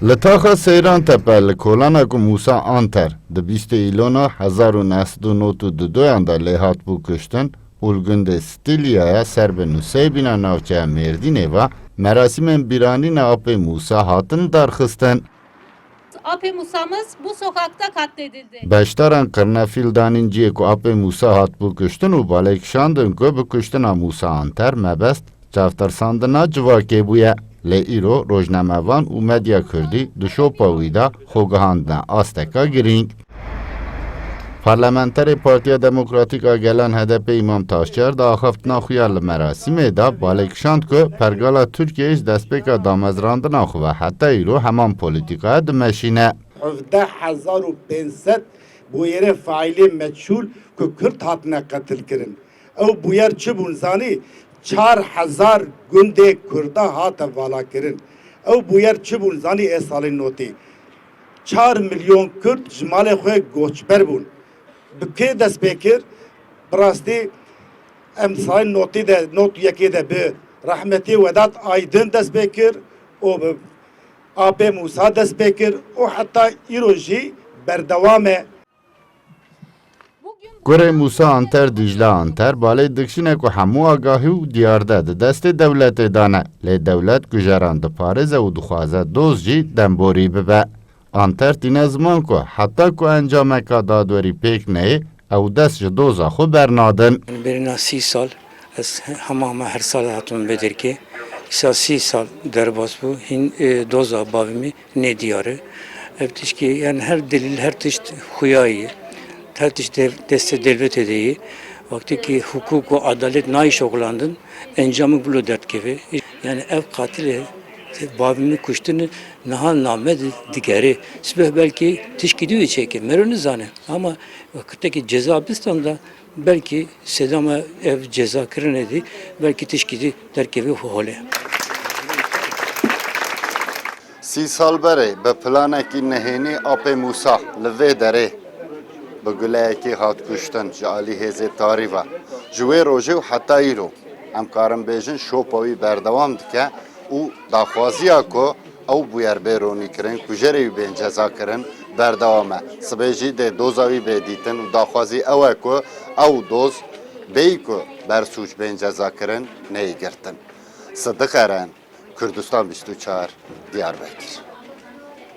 لطاخا سیران تپل کولانه کو موسا آنتر د 20 ایلونا 1992 anda lehat bu kıştın Ulgunde Stilya'ya serbe nuseybina navçaya merdineva merasimen biranine apı Musa hatın darxıstan. Apı Musa'mız bu sokakta katledildi. Beştaran Kırnafil daninciye ku apı Musa hat bu kıştın u balekşandın ku bu kıştına Musa Anter mebest çaftarsandına civake buya. Le îro rojnamevan û medya Kurdî di şopa wî de xwegihandina asteka girîng. Parlamenterê Partiya Demokratîk a Gelan HDP İmam Taşçıer da axaftina xwe ya li merasîmê de balêkişand ku pergala Tirkiyeyê ji destpêka damezrandina xwe ve heta îro heman polîtîkaya dimeşîne. 17,500 bûyerê faîlê meçhûl ku Kurd hatine qetil kirin. Ew bûyer çi bûn zanî? 4000 gundê Kurda hate valakirin. Ew bûyer çi bûn zanî ê salên notî. 4 milyon Kurd ji malê xwe goçber bûn. Bi kê dest pê kir? Bi rastî em salên notî de not yekê de bi Rahmetî Vedat Aydin dest pê kir û bi AP Musa dest pê kir û heta îro jî berdewam e. Gure Musa Anter Dicle Anter balê dikşine ku hemû agahî û diyarde di destê dewletê dane. Lê dewlet gujeran diparêze û dixwaze doz jî demborî bibe. Anter tîne ziman ku heta ku encameka dadwerî pêk neyê ew dest ji doza xwe bernadin. Berîna 30 sal ez hema me her sal hatim vedirkê. Îsa 30 sal derbas bû hîn doza bavê me nediyar e. Ev tişkî yani her delil her tişt xuyayî. Her tişt deste devlet edeyi. Vakti ki hukuk ve adalet naiş okulandın. Encamı bulu dert gibi. Yani ev katili babını kuştuğunu nahan named digeri. Sibeh belki tişkidiği çeki. Meroni zane. Ama vakitteki ceza Abistan'da belki sedama ev ceza kırın edi. Belki tişkidi der gibi hole. سی سال بره به پلانکی نهینی آپ موسا لوی دره به گلهکی هات کشتن جالی هزه تاری و جوی روژه و حتی ایرو همکارم بیجن شوپاوی بردوام دکه او داخوازی اکو او بویر بیرونی کرن کجری بین جزا کرن بردوامه سبیجی ده دوزاوی بیدیتن و داخوازی او اکو او دوز بیکو برسوچ بین جزا کرن نیگرتن صدق ارن Kürdistan 24 Diyarbakır.